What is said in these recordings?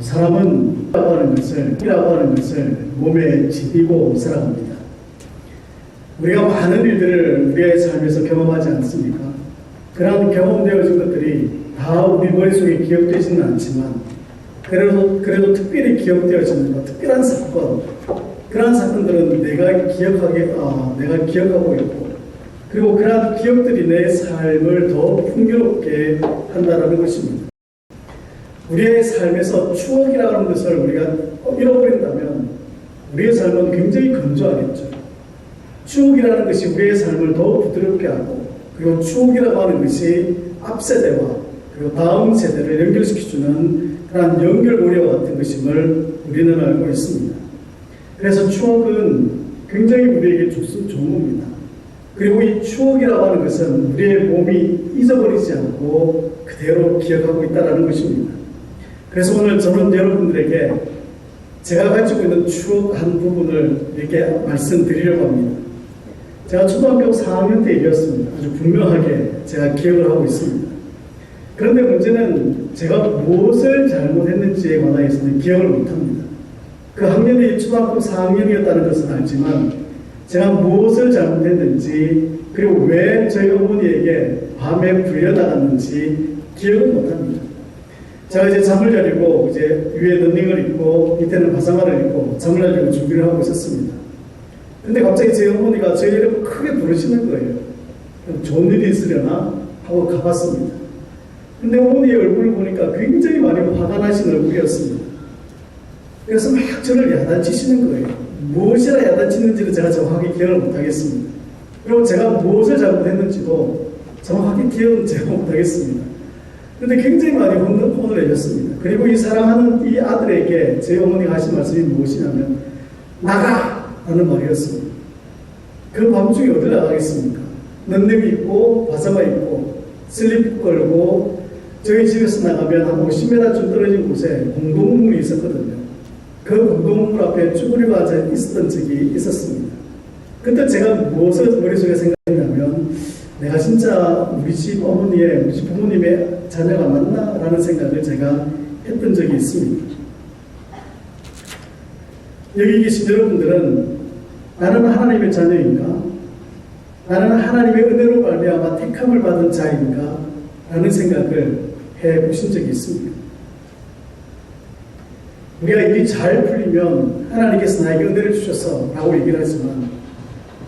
사람은 이라고 하는 것을 몸에 지니고 살아갑니다. 우리가 많은 일들을 우리의 삶에서 경험하지 않습니까? 그런 경험되어진 것들이 다 우리 머릿속에 기억되지는 않지만 그래도 특별히 기억되어지는 것, 특별한 사건, 그러한 사건들은 내가 기억하고 있고, 그리고 그러한 기억들이 내 삶을 더 풍요롭게 한다는 것입니다. 우리의 삶에서 추억이라는 것을 우리가 잃어버린다면 우리의 삶은 굉장히 건조하겠죠. 추억이라는 것이 우리의 삶을 더 부드럽게 하고, 그리고 추억이라고 하는 것이 앞세대와 그리고 다음 세대를 연결시켜주는 그런 연결고리와 같은 것임을 우리는 알고 있습니다. 그래서 추억은 굉장히 우리에게 좋은 겁니다. 그리고 이 추억이라고 하는 것은 우리의 몸이 잊어버리지 않고 그대로 기억하고 있다는 것입니다. 그래서 오늘 저는 여러분들에게 제가 가지고 있는 추억 한 부분을 이렇게 말씀드리려고 합니다. 제가 초등학교 4학년 때 일이었습니다. 아주 분명하게 제가 기억을 하고 있습니다. 그런데 문제는 제가 무엇을 잘못했는지에 관해서는 기억을 못합니다. 그 학년이 초등학교 4학년이었다는 것은 알지만 제가 무엇을 잘못했는지, 그리고 왜 저희 어머니에게 밤에 불려나갔는지 기억을 못합니다. 제가 이제 잠을 자려고 이제 위에 런닝을 입고 밑에는 바사마를 입고 잠을 자려고 준비를 하고 있었습니다. 근데 갑자기 제 어머니가 제 이름을 크게 부르시는 거예요. 좋은 일이 있으려나 하고 가봤습니다. 근데 어머니의 얼굴을 보니까 굉장히 많이 화가 나신 얼굴이었습니다. 그래서 막 저를 야단치시는 거예요. 무엇이라 야단치는지는 제가 정확하게 기억을 못하겠습니다. 그리고 제가 무엇을 잘못했는지도 정확하게 기억은 제가 못하겠습니다. 그런데 굉장히 많이 혼을 내셨습니다. 그리고 이 사랑하는 이 아들에게 제 어머니가 하신 말씀이 무엇이냐면 나가! 하는 말이었습니다. 그 밤중에 어디 나가겠습니까? 런닝 입고 바사마 입고 슬립 걸고 저희 집에서 나가면 한 50m쯤 떨어진 곳에 공동문이 있었거든요. 그 공동문 앞에 쭈그리고 앉아 있었던 적이 있었습니다. 그때 제가 무엇을 머릿속에 생각했냐면 내가 진짜 우리 집 어머니의, 우리 집 부모님의 자녀가 맞나? 라는 생각을 제가 했던 적이 있습니다. 여기 계신 여러분들은 나는 하나님의 자녀인가? 나는 하나님의 은혜로 말미암아 택함을 받은 자인가? 라는 생각을 해보신 적이 있습니다. 우리가 일이 잘 풀리면 하나님께서 나에게 은혜를 주셔서 라고 얘기를 하지만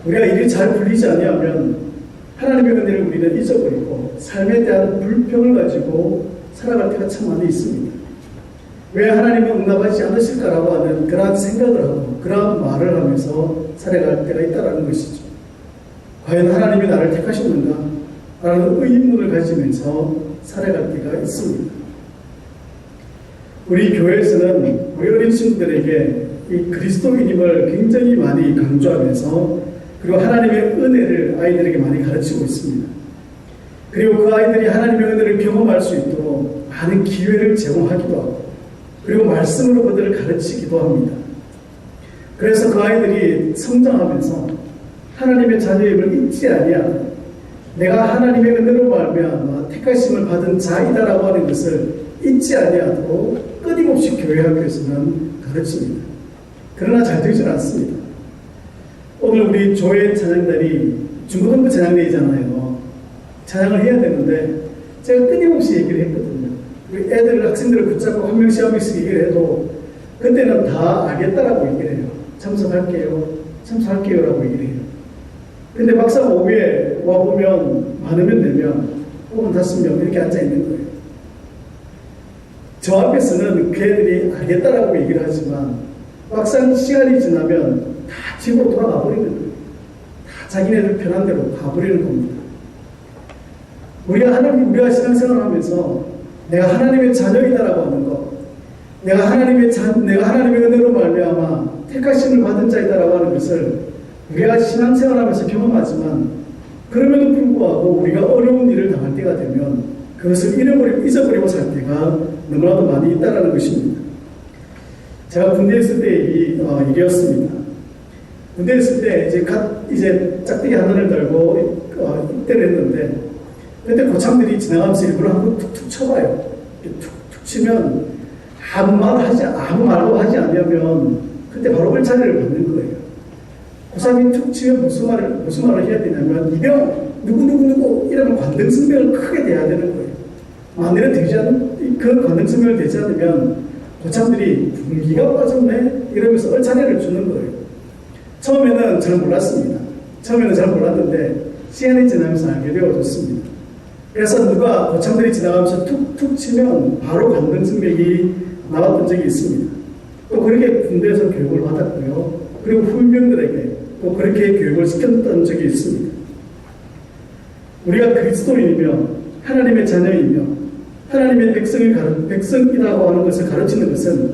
우리가 일이 잘 풀리지 않으면 하나님의 은혜를 우리는 잊어버리고 삶에 대한 불평을 가지고 살아갈 때가 참 많이 있습니다. 왜 하나님은 응답하지 않으실까라고 하는 그러한 생각을 하고 그러한 말을 하면서 살아갈 때가 있다는 것이죠. 과연 하나님이 나를 택하셨는가? 라는 의문을 가지면서 살아갈 때가 있습니다. 우리 교회에서는 우리 어린 친구들에게 이 그리스도인임을 굉장히 많이 강조하면서 그리고 하나님의 은혜를 아이들에게 많이 가르치고 있습니다. 그리고 그 아이들이 하나님의 은혜를 경험할 수 있도록 많은 기회를 제공하기도 하고 그리고 말씀으로 그들을 가르치기도 합니다. 그래서 그 아이들이 성장하면서 하나님의 자녀임을 잊지 아니하고 내가 하나님의 은혜로 말미암아 택하심을 받은 자이다라고 하는 것을 잊지 아니하도록 끊임없이 교회 학교에서는 가르칩니다. 그러나 잘 되지는 않습니다. 오늘 우리 조회 찬양단이 중고등부 찬양대회잖아요. 찬양을 해야 되는데 제가 끊임없이 얘기를 했거든요. 우리 애들, 학생들을 붙잡고 한 명씩 한 명씩 얘기를 해도 그때는 다 알겠다라고 얘기를 해요. 참석할게요 라고 얘기를 해요. 근데 막상 오후에 와보면 많으면 4명 혹은 5명 이렇게 앉아있는 거예요. 저 앞에서는 그 애들이 알겠다라고 얘기를 하지만 막상 시간이 지나면 다 집으로 돌아가 버리는 거예요. 다 자기네들 편한 대로 가버리는 겁니다. 우리가 신앙생활을 하면서 내가 하나님의 자녀이다라고 하는 것, 내가 하나님의 은혜로 말미암아 택하심을 받은 자이다라고 하는 것을 우리가 신앙생활하면서 경험하지만 그럼에도 불구하고 우리가 어려운 일을 당할 때가 되면 그것을 잊어버리고 살 때가 너무나도 많이 있다는 것입니다. 제가 군대에 있을 때 일이었습니다. 군대에 있을 때 이제 짝대기 하나를 달고 입대를 했는데 그때 고참들이 지나가면서 일부러 한번 툭툭 쳐봐요. 툭툭 치면 아무 말도 하지 않으면 그때 바로 을차례를 받는 거예요. 고사님이 툭 치면 무슨 말을 해야 되냐면 이병 누구 이러면 관등성명을 크게 대야 되는 거예요. 만일에 그 관등성명을 대지 않으면 고참들이 분기가 빠졌네 이러면서 을차례를 주는 거예요. 처음에는 잘 몰랐습니다. 처음에는 잘 몰랐는데 시간이 지나면서 알게 되어졌습니다. 그래서 누가 고참들이 지나가면서 툭툭 치면 바로 관등성명이 나왔던 적이 있습니다. 또 그렇게 군대에서 교육을 받았고요. 그리고 훈병들에게 또 그렇게 교육을 시켰던 적이 있습니다. 우리가 그리스도인이며 하나님의 자녀이며 하나님의 백성이라고 하는 것을 가르치는 것은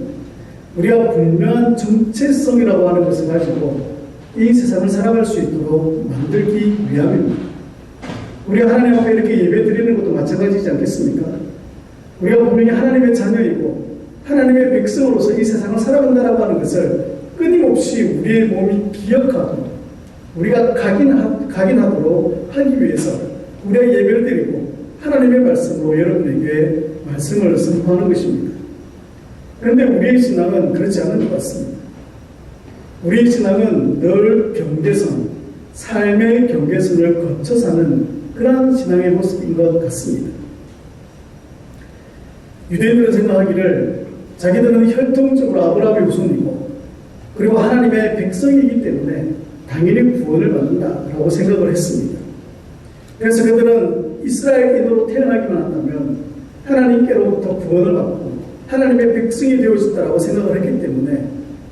우리가 분명한 정체성이라고 하는 것을 가지고 이 세상을 살아갈 수 있도록 만들기 위함입니다. 우리가 하나님 앞에 이렇게 예배 드리는 것도 마찬가지지 않겠습니까? 우리가 분명히 하나님의 자녀이고 하나님의 백성으로서 이 세상을 살아간다라고 하는 것을 끊임없이 우리의 몸이 기억하고 우리가 각인하도록 하기 위해서 우리가 예배를 드리고 하나님의 말씀으로 여러분에게 말씀을 선포하는 것입니다. 그런데 우리의 신앙은 그렇지 않은 것 같습니다. 우리의 신앙은 늘 경계선, 삶의 경계선을 거쳐 사는 그러한 신앙의 모습인 것 같습니다. 유대인들은 생각하기를 자기들은 혈통적으로 아브라함의 후손이고 그리고 하나님의 백성이기 때문에 당연히 구원을 받는다라고 생각을 했습니다. 그래서 그들은 이스라엘인으로 태어나기만 한다면 하나님께로부터 구원을 받고 하나님의 백성이 되어졌다라고 생각을 했기 때문에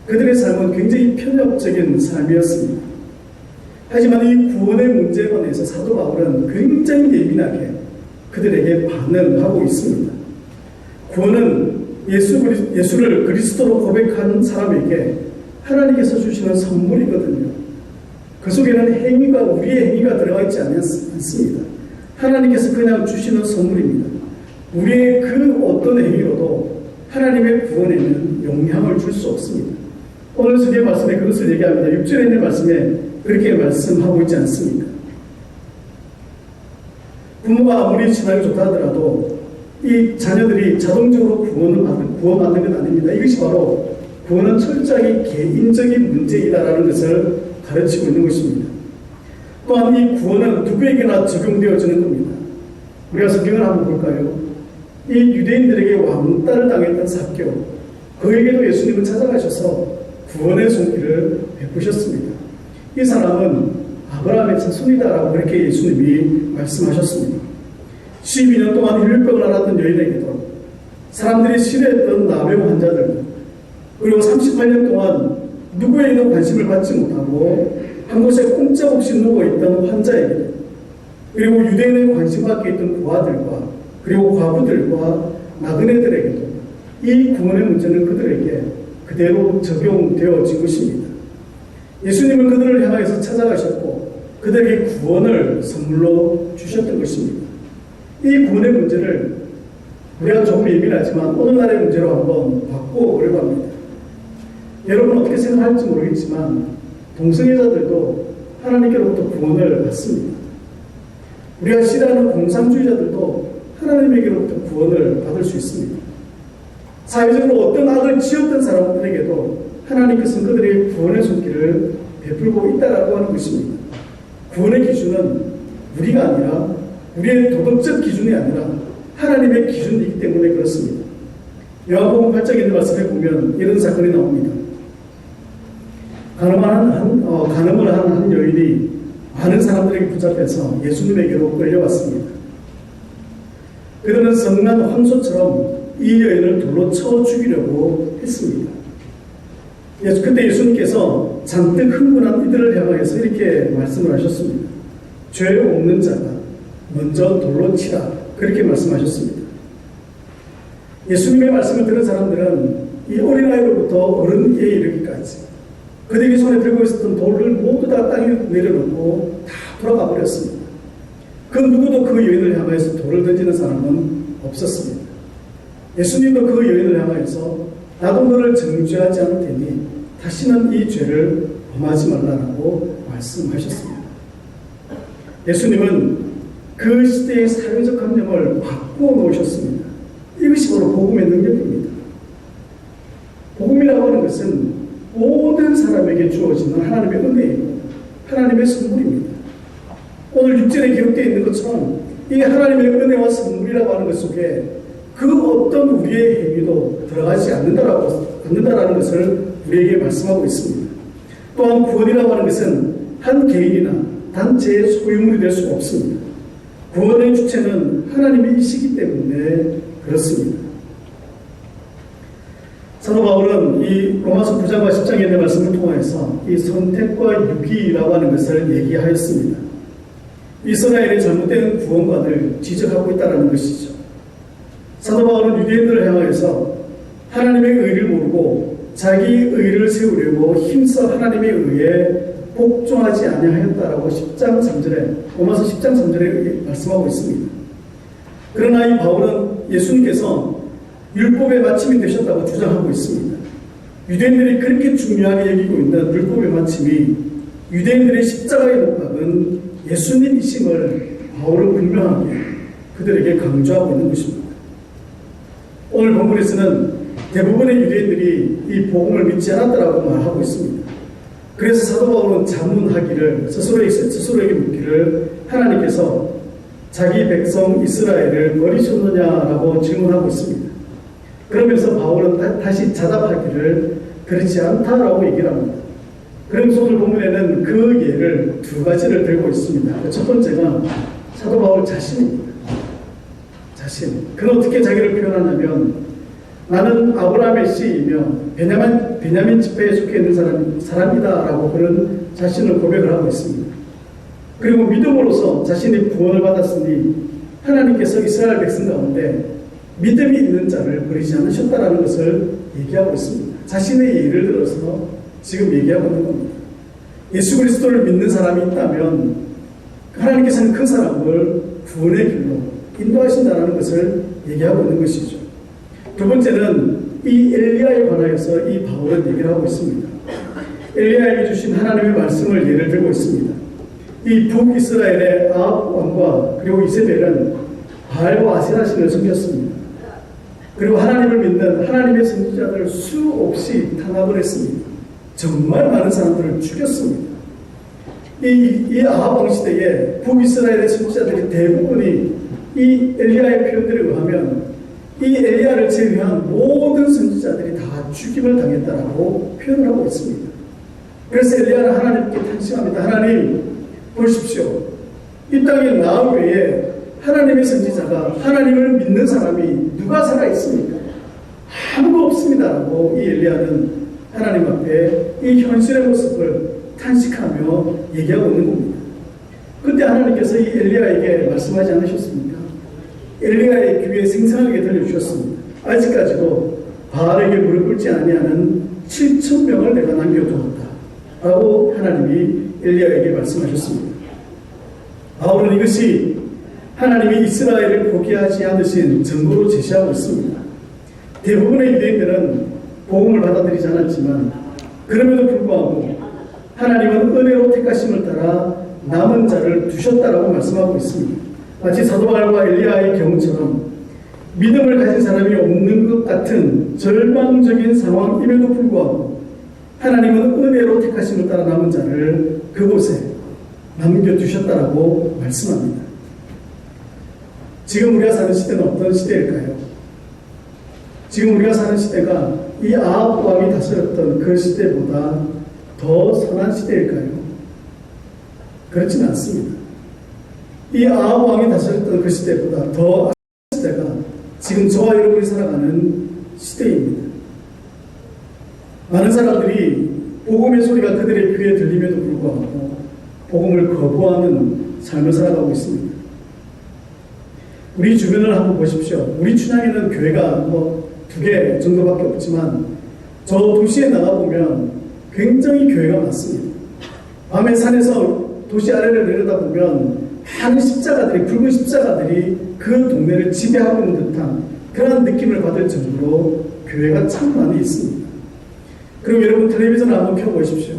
그들의 삶은 굉장히 편협적인 삶이었습니다. 하지만 이 구원의 문제에 관해서 사도 바울은 굉장히 예민하게 그들에게 반응하고 있습니다. 구원은 예수를 그리스도로 고백하는 사람에게 하나님께서 주시는 선물이거든요. 그 속에는 행위가 우리의 행위가 들어가 있지 않습니다. 하나님께서 그냥 주시는 선물입니다. 우리의 그 어떤 행위로도 하나님의 구원에는 영향을 줄 수 없습니다. 오늘 주의 말씀에 그것을 얘기합니다. 6절에 있는 말씀에 그렇게 말씀하고 있지 않습니까? 부모가 아무리 신앙이 좋다 하더라도 이 자녀들이 자동적으로 구원받는 건 아닙니다. 이것이 바로 구원은 철저하게 개인적인 문제이다라는 것을 가르치고 있는 것입니다. 또한 이 구원은 누구에게나 적용되어지는 겁니다. 우리가 성경을 한번 볼까요? 이 유대인들에게 왕따를 당했던 삭개오, 그에게도 예수님은 찾아가셔서 구원의 손길을 베푸셨습니다. 이 사람은 아브라함의 자손이다라고 그렇게 예수님이 말씀하셨습니다. 12년 동안 혈류병을 앓았던 여인에게도 사람들이 싫어했던 나병 환자들 그리고 38년 동안 누구에게도 관심을 받지 못하고 한 곳에 꼼짝없이 누워있던 환자에게 그리고 유대인의 관심받게 있던 고아들과 그리고 과부들과 나그네들에게도 이 구원의 문제는 그들에게 그대로 적용되어진 것입니다. 예수님은 그들을 향해서 찾아가셨고 그들에게 구원을 선물로 주셨던 것입니다. 이 구원의 문제를 우리가 조금 예민하지만 오늘날의 문제로 한번 바꿔보려고 합니다. 여러분 어떻게 생각할지 모르겠지만 동성애자들도 하나님께로부터 구원을 받습니다. 우리가 싫어하는 공산주의자들도 하나님에게로부터 구원을 받을 수 있습니다. 사회적으로 어떤 악을 지었던 사람들에게도 하나님께서는 그들의 구원의 손길을 베풀고 있다라고 하는 것입니다. 구원의 기준은 우리가 아니라 우리의 도덕적 기준이 아니라 하나님의 기준이기 때문에 그렇습니다. 요한복음 8장에 있는 말씀에 보면 이런 사건이 나옵니다. 간음을 한 한 여인이 많은 사람들에게 붙잡혀서 예수님에게로 끌려왔습니다. 그들은 성난 황소처럼 이 여인을 돌로 쳐 죽이려고 했습니다. 그때 예수님께서 잔뜩 흥분한 이들을 향하여서 이렇게 말씀을 하셨습니다. 죄 없는 자가 먼저 돌로 치라. 그렇게 말씀하셨습니다. 예수님의 말씀을 들은 사람들은 이 어린아이로부터 어른에 이르기까지 그들이 손에 들고 있었던 돌을 모두 다 땅에 내려놓고 다 돌아가 버렸습니다. 그 누구도 그 여인을 향하여서 돌을 던지는 사람은 없었습니다. 예수님도 그 여인을 향하여서 나도 너를 정죄하지 않을 테니 다시는 이 죄를 범하지 말라고 말씀하셨습니다. 예수님은 그 시대의 사회적 환경을 바꾸어 놓으셨습니다. 이것이 바로 복음의 능력입니다. 것은 모든 사람에게 주어지는 하나님의 은혜이고 하나님의 선물입니다. 오늘 6절에 기록되어 있는 것처럼 이 하나님의 은혜와 선물이라고 하는 것 속에 그 어떤 우리의 행위도 들어가지 않는다라는 것을 우리에게 말씀하고 있습니다. 또한 구원이라고 하는 것은 한 개인이나 단체의 소유물이 될 수가 없습니다. 구원의 주체는 하나님이시기 때문에 그렇습니다. 사도 바울은 이 로마서 9장과 10장에 있는 말씀을 통해서 이 선택과 유기라고 하는 것을 얘기하였습니다. 이스라엘의 잘못된 구원관을 지적하고 있다는 것이죠. 사도 바울은 유대인들을 향하여서 하나님의 의를 모르고 자기 의를 세우려고 힘써 하나님의 의에 복종하지 아니하였다라고 10장 3절에 로마서 10장 3절에 말씀하고 있습니다. 그러나 이 바울은 예수님께서 율법의 마침이 되셨다고 주장하고 있습니다. 유대인들이 그렇게 중요하게 여기고 있는 율법의 마침이 유대인들의 십자가에 못 박은 예수님이심을 바울은 분명하게 그들에게 강조하고 있는 것입니다. 오늘 본문에서는 대부분의 유대인들이 이 복음을 믿지 않았다라고 말하고 있습니다. 그래서 사도 바울은 자문하기를 스스로에게 묻기를 하나님께서 자기 백성 이스라엘을 버리셨느냐라고 질문하고 있습니다. 그러면서 바울은 다시 자답하기를 그렇지 않다라고 얘기를 합니다. 그러면서 오늘 본문에는 그 예를 두 가지를 들고 있습니다. 첫 번째가 사도 바울 자신입니다. 자신. 그는 어떻게 자기를 표현하냐면 나는 아브라함의 씨이며 베냐민 지파에 속해 있는 사람이다라고 그런 자신을 고백을 하고 있습니다. 그리고 믿음으로써 자신이 구원을 받았으니 하나님께서 이스라엘 백성 가운데 믿음이 있는 자를 버리지 않으셨다라는 것을 얘기하고 있습니다. 자신의 예를 들어서 지금 얘기하고 있는 겁니다. 예수 그리스도를 믿는 사람이 있다면 하나님께서는 그 사람을 구원의 길로 인도하신다는 것을 얘기하고 있는 것이죠. 두 번째는 이 엘리야에 관하여서 이 바울은 얘기를 하고 있습니다. 엘리야에게 주신 하나님의 말씀을 예를 들고 있습니다. 이 북이스라엘의 아합 왕과 그리고 이세벨은 바알과 아세라 신을 섬겼습니다. 그리고 하나님을 믿는 하나님의 선지자들을 수없이 탄압을 했습니다. 정말 많은 사람들을 죽였습니다. 이 아합 왕 시대에 북이스라엘의 선지자들이 대부분이 이 엘리야의 표현들에 의하면 이 엘리야를 제외한 모든 선지자들이 다 죽임을 당했다라고 표현을 하고 있습니다. 그래서 엘리야는 하나님께 탄식합니다. 하나님 보십시오. 이 땅에 나 외에 하나님의 선지자가 하나님을 믿는 사람이 누가 살아있습니까? 아무도 없습니다라고 이 엘리야는 하나님 앞에 이 현실의 모습을 탄식하며 얘기하고 있는 겁니다. 그때 하나님께서 이 엘리야에게 말씀하지 않으셨습니까? 엘리야의 귀에 생생하게 들려주셨습니다. 아직까지도 바알에게 무릎 꿇지 아니하는 7,000명을 내가 남겨두었다 라고 하나님이 엘리야에게 말씀하셨습니다. 바울은 이것이 하나님이 이스라엘을 포기하지 않으신 증거로 제시하고 있습니다. 대부분의 유대인들은 복음을 받아들이지 않았지만 그럼에도 불구하고 하나님은 은혜로 택하심을 따라 남은 자를 두셨다라고 말씀하고 있습니다. 마치 사도 바울과 엘리야의 경우처럼 믿음을 가진 사람이 없는 것 같은 절망적인 상황임에도 불구하고 하나님은 은혜로 택하심을 따라 남은 자를 그곳에 남겨두셨다라고 말씀합니다. 지금 우리가 사는 시대는 어떤 시대일까요? 지금 우리가 사는 시대가 이 아합 왕이 다스렸던 그 시대보다 더 선한 시대일까요? 그렇지는 않습니다. 이 아합 왕이 다스렸던 그 시대보다 더 악한 시대가 지금 저와 여러분이 살아가는 시대입니다. 많은 사람들이 복음의 소리가 그들의 귀에 들림에도 불구하고 복음을 거부하는 삶을 살아가고 있습니다. 우리 주변을 한번 보십시오. 우리 춘향에는 교회가 2개 정도밖에 없지만 저 도시에 나가보면 굉장히 교회가 많습니다. 밤에 산에서 도시 아래를 내려다보면 많은 십자가들이, 붉은 십자가들이 그 동네를 지배하고 있는 듯한 그런 느낌을 받을 정도로 교회가 참 많이 있습니다. 그리고 여러분 텔레비전을 한번 켜보십시오.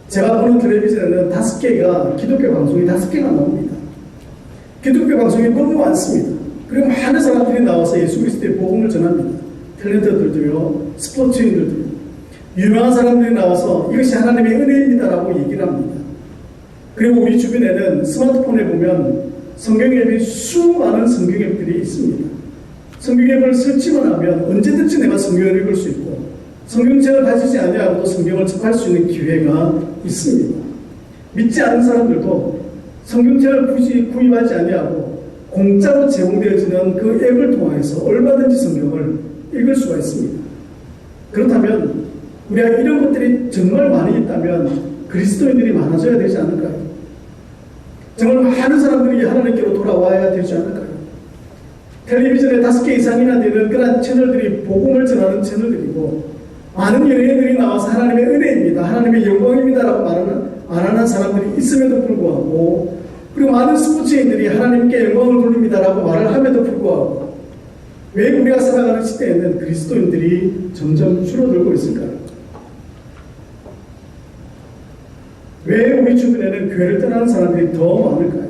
제가 보는 텔레비전에는 5개가 기독교 방송이 5개가 나옵니다. 기독교 방송이 너무 많습니다. 그리고 많은 사람들이 나와서 예수 그리스도의 복음을 전합니다. 탤런트들도요, 스포츠인들도요. 유명한 사람들이 나와서 이것이 하나님의 은혜입니다라고 얘기를 합니다. 그리고 우리 주변에는 스마트폰에 보면 성경 앱이 수많은 성경 앱들이 있습니다. 성경 앱을 설치만 하면 언제든지 내가 성경을 읽을 수 있고 성경책을 가지지 아니하고도 성경을 접할 수 있는 기회가 있습니다. 믿지 않은 사람들도 성경책을 굳이 구입하지 아니하고 공짜로 제공되어지는 그 앱을 통해서 얼마든지 성경을 읽을 수가 있습니다. 그렇다면 우리가 이런 것들이 정말 많이 있다면 그리스도인들이 많아져야 되지 않을까요? 정말 많은 사람들이 하나님께로 돌아와야 되지 않을까요? 텔레비전에 5개 이상이나 되는 그런 채널들이 복음을 전하는 채널들이고 많은 연예인들이 나와서 하나님의 은혜입니다, 하나님의 영광입니다라고 말하는 사람들이 있음에도 불구하고, 그리고 많은 스포츠인들이 하나님께 영광을 돌립니다라고 말을 함에도 불구하고 왜 우리가 살아가는 시대에는 그리스도인들이 점점 줄어들고 있을까요? 왜 우리 주변에는 교회를 떠나는 사람들이 더 많을까요?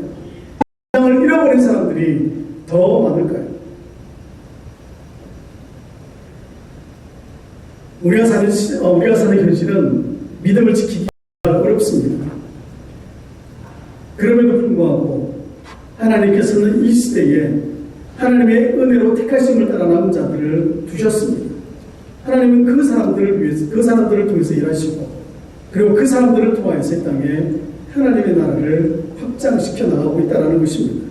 신앙을 잃어버린 사람들이 더 많을까요? 우리가 사는 현실은 믿음을 지키기 어렵습니다. 그럼에도 불구하고 하나님께서는 이 시대에 하나님의 은혜로 택하심을 따라 남은 자들을 두셨습니다. 하나님은 그 사람들을 위해서, 그 사람들을 통해서 일하시고, 그리고 그 사람들을 통하여서 이 땅에 하나님의 나라를 확장시켜 나가고 있다는 것입니다.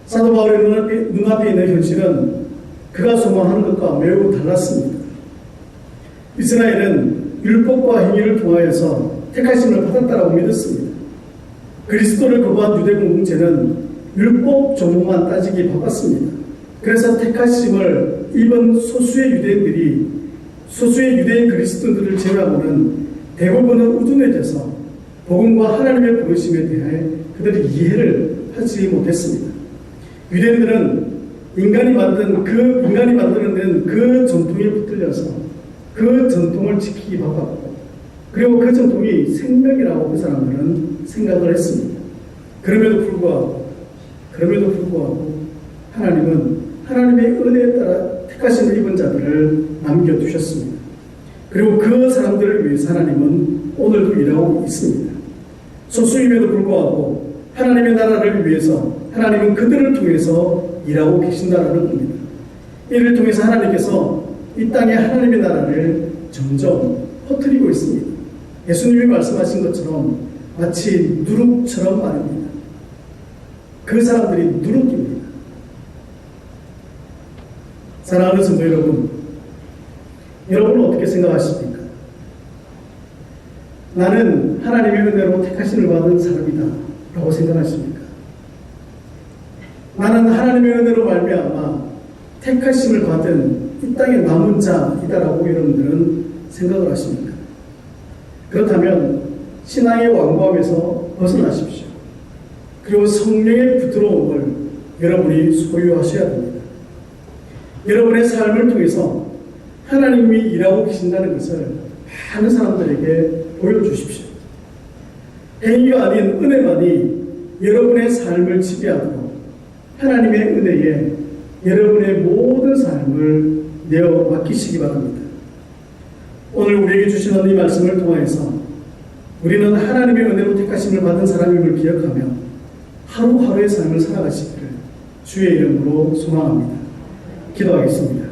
사도 바울의 눈앞에 있는 현실은 그가 소망하는 것과 매우 달랐습니다. 이스라엘은 율법과 행위를 통하여서 택하심을 받았다라고 믿었습니다. 그리스도를 거부한 유대 공동체는 율법 조문만 따지기 바빴습니다. 그래서 택하심을 입은 소수의 유대인 그리스도인들을 제외하고는 대부분은 우둔해져서 복음과 하나님의 부르심에 대해 그들이 이해를 하지 못했습니다. 유대인들은 인간이 만들어낸 그 전통에 붙들려서 그 전통을 지키기 바빴고, 그리고 그 전통이 생명이라고 그 사람들은 생각을 했습니다. 그럼에도 불구하고 하나님은 하나님의 은혜에 따라 택하심을 입은 자들을 남겨두셨습니다. 그리고 그 사람들을 위해서 하나님은 오늘도 일하고 있습니다. 소수임에도 불구하고 하나님의 나라를 위해서 하나님은 그들을 통해서 일하고 계신다는 겁니다. 이를 통해서 하나님께서 이 땅에 하나님의 나라를 점점 퍼뜨리고 있습니다. 예수님이 말씀하신 것처럼 마치 누룩처럼 말입니다. 그 사람들이 누룩입니다. 사랑하는 성도 여러분, 여러분은 어떻게 생각하십니까? 나는 하나님의 은혜로 택하심을 받은 사람이다 라고 생각하십니까? 나는 하나님의 은혜로 말미암아 택하심을 받은 이 땅에 남은 자이다라고 여러분들은 생각을 하십니까? 그렇다면 신앙의 완고함에서 벗어나십시오. 그리고 성령의 부드러움을 여러분이 소유하셔야 됩니다. 여러분의 삶을 통해서 하나님이 일하고 계신다는 것을 많은 사람들에게 보여주십시오. 행위가 아닌 은혜만이 여러분의 삶을 지배하고 하나님의 은혜에 여러분의 모든 삶을 내어 맡기시기 바랍니다. 오늘 우리에게 주시는 이 말씀을 통하여서 우리는 하나님의 은혜로 택하심을 받은 사람임을 기억하며 하루하루의 삶을 살아가시기를 주의 이름으로 소망합니다. 기도하겠습니다.